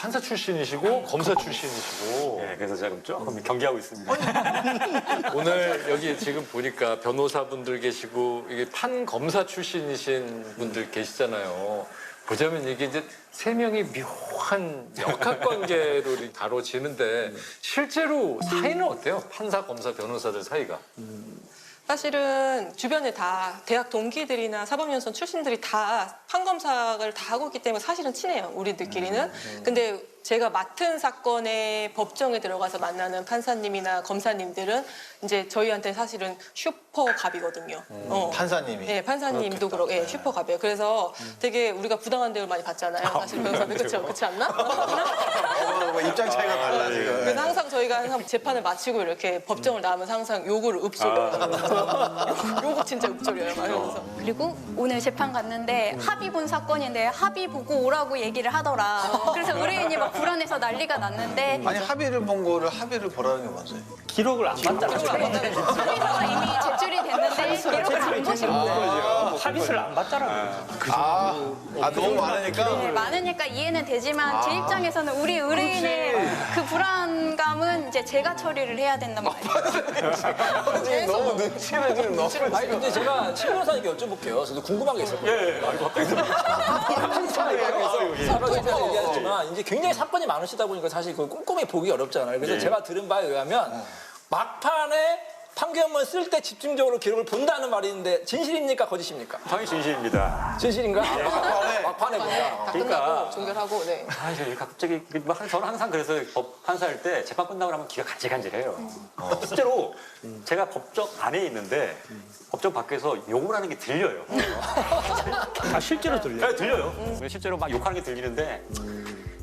판사 출신이시고 검사 출신이시고. 네, 그래서 제가 조금 경계하고 있습니다. 오늘 여기 지금 보니까 변호사분들 계시고 이게 판검사 출신이신 분들 계시잖아요. 보자면 이게 이제 세 명이 묘한 역학관계로 다뤄지는데 실제로 사이는 어때요? 판사, 검사, 변호사들 사이가? 사실은 주변에 다 대학 동기들이나 사법연수원 출신들이 다 판검사를 다 하고 있기 때문에 사실은 친해요, 우리들끼리는. 근데 제가 맡은 사건에 법정에 들어가서 만나는 판사님이나 검사님들은 이제 저희한테 사실은 슈퍼갑이거든요. 판사님이. 네, 판사님도 그렇고, 예, 슈퍼갑이에요. 그래서 되게 우리가 부당한 대우를 많이 받잖아요. 사실 변호사들 그렇죠, 그렇지 않나? 뭐 입장 차이가 달라 지금. 그래서 항상 저희가 항상 재판을 마치고 이렇게 법정을 나오면서 항상 요구를 읍소려요. 요구 진짜 읍소려요. 그래서 그리고 오늘 재판 갔는데 합의 본 사건인데 합의 보고 오라고 얘기를 하더라. 그래서 의뢰인이 막 불안해서 난리가 났는데 아니 합의를 본 거를 합의를 보라는 게 맞아요. 기록을 안 봤잖아요. 합의서가 이미 제출이 됐는데 기록을 안 보신 거예요. 합의서를 안 봤잖아요. 너무 많으니까. 네, 많으니까 이해는 되지만 제 입장에서는 우리 의뢰인의 그 불안감은 이제 제가 처리를 해야 된단 말이에요. 너무 눈치를 지금 너무. 아니 근데 제가 신 변호사님께 여쭤볼게요. 저도 궁금한 게 있었거든요. 예, 알고 갑자기. 사법에서 얘기하셨지만 이제 굉장히 사건이 많으시다 보니까 사실 그 꼼꼼히 보기 어렵잖아요. 그래서 제가 들은 바에 의하면 막판에 판결문 쓸 때 집중적으로 기록을 본다는 말이 있는데 진실입니까 거짓입니까? 당연히 진실입니다. 진실인가? 막판에 본다. 다 끝나고 종결하고, 네. 아, 저 갑자기 저는 항상 그래서 법 판사할 때 재판 끝나고 나면 귀가 간질간질해요. 실제로 제가 법정 안에 있는데 법정 밖에서 욕을 하는 게 들려요. 다 실제로 들려요. 네, 들려요. 실제로 막 욕하는 게 들리는데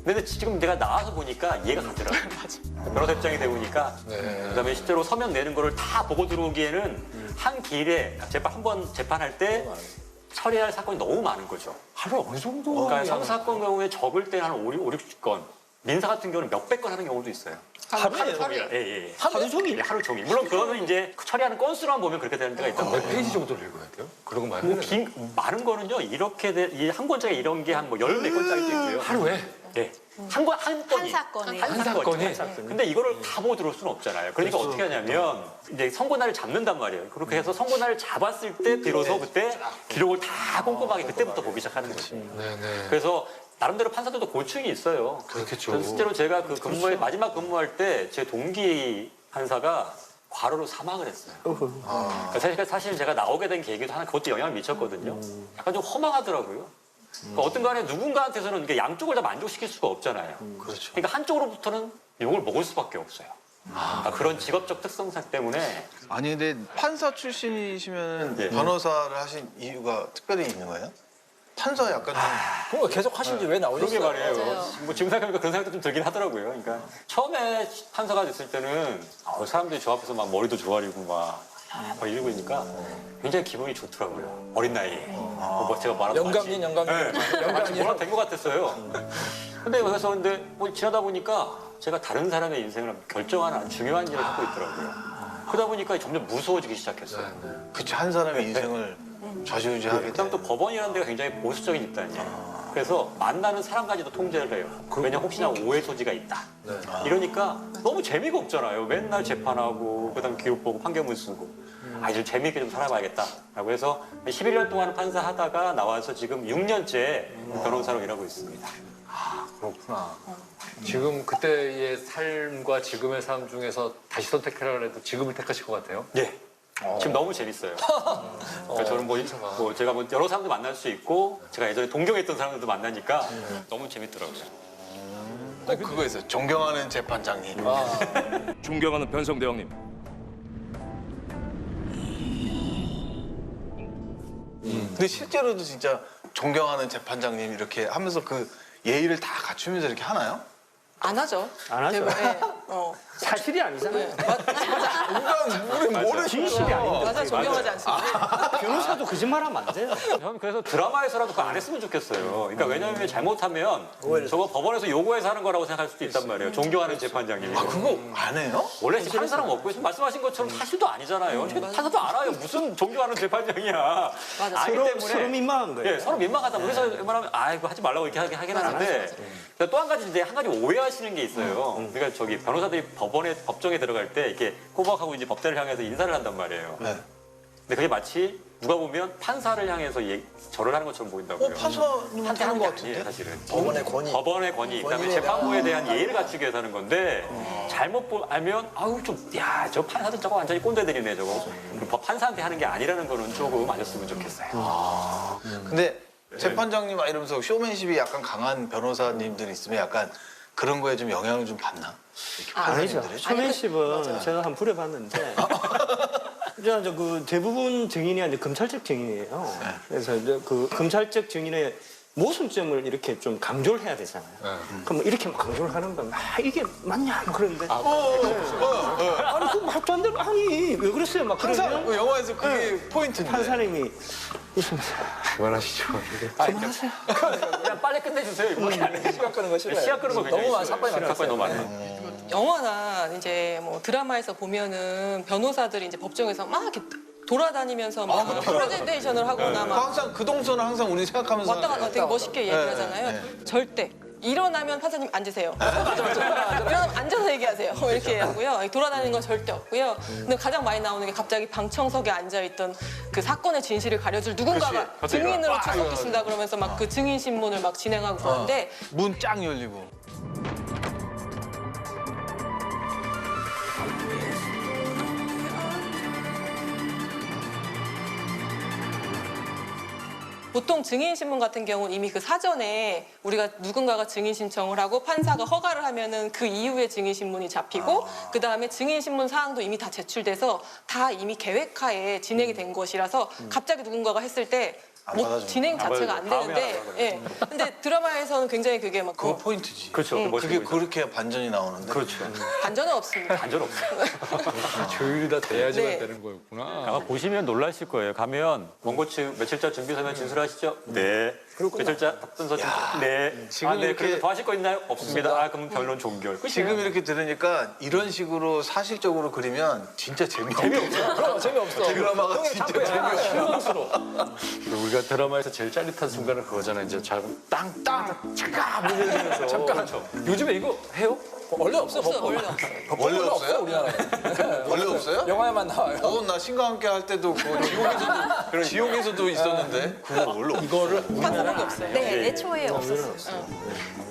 근데 지금 내가 나와서 보니까 이해가 가더라고요. 변호사 입장이 되보니까 그다음에 실제로 서면 내는 거를 다 보고 들어오기에는 한 기일에 한 번 재판할 때 처리할 사건이 너무 많은 거죠. 하루에 어느 정도? 그러니까 형사건 경우에 적을 때 한 5, 60건, 민사 같은 경우는 몇백 건 하는 경우도 있어요. 하루에 예. 하루 종일. 하루 종일. 물론 그거는 이제 처리하는 건수만 보면 그렇게 되는 데가 있단 몇 말이에요. 페이지 정도를 읽어야 돼요? 그런 거 뭐 말고 많은 거는요, 이렇게 한 권짜리 이런 게 한 뭐 14권짜리도 있고요. 하루에? 예. 한 건이. 사건에. 한 사건이. 근데 이거를 다 보고 들어올 수는 없잖아요. 그러니까 어떻게 하냐면 이제 선고날을 잡는단 말이에요. 그렇게 해서 선고날을 잡았을 때 비로소 그때 기록을 다 꼼꼼하게 그때부터 보기 시작하는 거죠. 네네. 그래서 나름대로 판사들도 고충이 있어요. 그렇겠죠. 저는 실제로 제가 그 마지막 근무할 때 제 동기 판사가 과로로 사망을 했어요. 그러니까 사실 제가 나오게 된 계기도 하나 그것도 영향을 미쳤거든요. 약간 좀 허망하더라고요. 그러니까 어떤 간에 누군가한테서는 이게 양쪽을 다 만족시킬 수가 없잖아요. 그렇죠. 그러니까 한쪽으로부터는 욕을 먹을 수밖에 없어요. 그러니까 그런 직업적 특성상 때문에 아니 근데 판사 출신이시면 예. 변호사를 하신 이유가 특별히 있는 거예요? 판사 약간 좀 그럼 계속 하신지 왜 그러게 나오셨어요? 말이에요. 맞아요. 뭐 지금 생각해보니까 그런 생각도 좀 들긴 하더라고요. 그러니까 처음에 판사가 됐을 때는 사람들이 저 앞에서 막 머리도 조아리고 막 이러고 있으니까 굉장히 기분이 좋더라고요. 어린 나이에. 뭐 제가 말하는 영감님, 영감님. 마치 뭐라 된 것 같았어요. 근데 뭐 지나다 보니까 제가 다른 사람의 인생을 결정하는 아주 중요한 일을 하고 있더라고요. 그러다 보니까 점점 무서워지기 시작했어요. 그치 한 사람의 인생을 좌지우지하게 그다음 또 법원이라는 데가 굉장히 보수적인 집단이에요. 그래서 만나는 사람까지도 통제를 해요. 왜냐면 혹시나 오해 소지가 있다. 이러니까 너무 재미가 없잖아요. 맨날 재판하고 그다음 기록 보고 판결문 쓰고. 좀 재미있게 좀 살아봐야겠다라고 해서 11년 동안 판사 하다가 나와서 지금 6년째 변호사로 일하고 있습니다. 그렇구나. 지금 그때의 삶과 지금의 삶 중에서 다시 선택하라 해도 지금을 택하실 것 같아요? 예. 지금 너무 재밌어요. 그러니까 저는 뭐 제가 뭐 여러 사람도 만날 수 있고 제가 예전에 동경했던 사람들도 만나니까 너무 재밌더라고요. 꼭 그거 있어요. 존경하는 재판장님. 존경하는 변성대왕님, 근데 실제로도 진짜 존경하는 재판장님 이렇게 하면서 그 예의를 다 갖추면서 이렇게 하나요? 안 하죠. 안 하죠. 네. 사실이 아니잖아요. 우리 모르 진실이 아닌데. 맞아, 존경하지 않습니다. 변호사도 거짓말하면 안 돼요. 저는 그래서 드라마에서라도 그거 안 했으면 좋겠어요. 그러니까 왜냐하면 잘못하면 저거 법원에서 요구해서 하는 거라고 생각할 수도 있단 말이에요. 존경하는 재판장님이. 그거 안 해요? 원래 하는 사람 없고 지금 말씀하신 것처럼 사실도 아니잖아요. 판사도 알아요. 무슨 존경하는 재판장이야. 맞아. 서로 민망한 거예요. 예, 서로 민망하다. 그래서 웬만하면 이거 하지 말라고 이렇게 하긴 하는데 또 한 가지 이제 한 가지 오해하시는 게 있어요. 그러니까 저기 변호사들이 법정에 들어갈 때 이렇게 꼬박하고 이제 법대를 향해서 인사를 한단 말이에요. 네. 근데 그게 마치 누가 보면 판사를 향해서 절을 하는 것처럼 보인다고요. 판사님한테 하는 것 같은데? 아니에요, 사실은. 법원의 권위. 법원의 권위, 그다음에 재판부에 대한 예의를 갖추기 위해서 하는 건데 잘못 알면 저 판사들 저거 완전히 꼰대들이네 저거. 판사한테 하는 게 아니라는 거는 조금 아셨으면 좋겠어요. 근데 재판장님 이러면서 쇼맨십이 약간 강한 변호사님들이 있으면 약간 그런 거에 좀 영향을 좀 받나? 이렇게 아니죠. 판사님들이? 쇼맨십은 제가 한번 부려봤는데 그 대부분 증인이 이제 검찰적 증인이에요. 그래서 이제 그 검찰적 증인의 모순점을 이렇게 좀 강조를 해야 되잖아요. 그럼 이렇게 막 강조를 하는 거야. 이게 맞냐? 뭐 그러는데. 아니, 그 말도 안 되고, 아니, 왜 그랬어요? 막 항상 그러면 영화에서 그게 포인트인데. 판사님이 그만하시죠. 그만하세요. 그냥 빨리 끝내주세요. 이거밖에 안 해요. 시간 끄는 거 싫어요. 시간 끄는 거 굉장히 너무 많아. 싫어요. 사건이 많았어요. 너무 많아요. 영화나 이제 뭐 드라마에서 보면은 변호사들이 이제 법정에서 막 이렇게 돌아다니면서 막 프레젠테이션을 하거나 막 항상 그 동선을 항상 우리 생각하면서 왔다 갔다 되게 멋있게 얘기를 네, 하잖아요. 네. 절대. 일어나면 판사님 앉으세요. 일어나면 앉아서 얘기하세요. 이렇게 하고요. 돌아다니는 건 절대 없고요. 근데 가장 많이 나오는 게 갑자기 방청석에 앉아있던 그 사건의 진실을 가려줄 누군가가 그렇지. 증인으로 출석했습니다. 그러면서 막 그 증인 신문을 막 진행하고 그러는데 문 쫙 열리고. 보통 증인 신문 같은 경우는 이미 그 사전에 우리가 누군가가 증인 신청을 하고 판사가 허가를 하면은 그 이후에 증인 신문이 잡히고 그 다음에 증인 신문 사항도 이미 다 제출돼서 다 이미 계획하에 진행이 된 것이라서 갑자기 누군가가 했을 때 뭐 받아주는 진행 자체가 안 다음에 되는데, 하라고 예. 근데 드라마에서는 굉장히 그게 막 그거 포인트지. 그렇죠. 음. 멋있게 그게 보이죠. 그렇게 반전이 나오는데. 그렇죠. 반전은 없습니다. 반전 없어요. 조율이 다 돼야지만 네. 되는 거였구나. 아마 보시면 놀라실 거예요. 가면 원고측 며칠자 준비 서면 진술하시죠? 네. 며칠자 답변서 진술. 네. 지금 네. 이렇게- 그리고 더 하실 거 있나요? 없습니다. 그럼 변론 종결. 끝이에요. 지금 이렇게 들으니까 이런 식으로 사실적으로 그리면 진짜 재미없어. 그럼 재미없어. 드라마가 진짜 재미없어. 우리가 드라마에서 제일 짜릿한 순간은 그거잖아요. 이제 땅땅 잠깐 문 열리면서 잠깐. 요즘에 이거 해요? 원래 없어요. 없어요, 원래 원래 없어요? 우리나라에. 원래 없어요? 영화에만 나와요. 나 신과 함께 할 때도 그거 지옥에서도 있었는데 그거 원래 없어. 이거를 판사밖에 없어요. 네, 애초에 없었어요.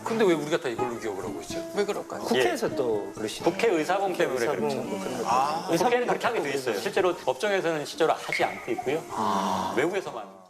근데 왜 우리가 다 이걸로 기억을 하고 있죠? 왜 그럴까요? 국회에서 또 그러시죠. 국회 의사봉 때문에 그렇죠. 국회는 그렇게 하게 돼 있어요. 실제로 법정에서는 실제로 하지 않고 있고요. 외국에서만.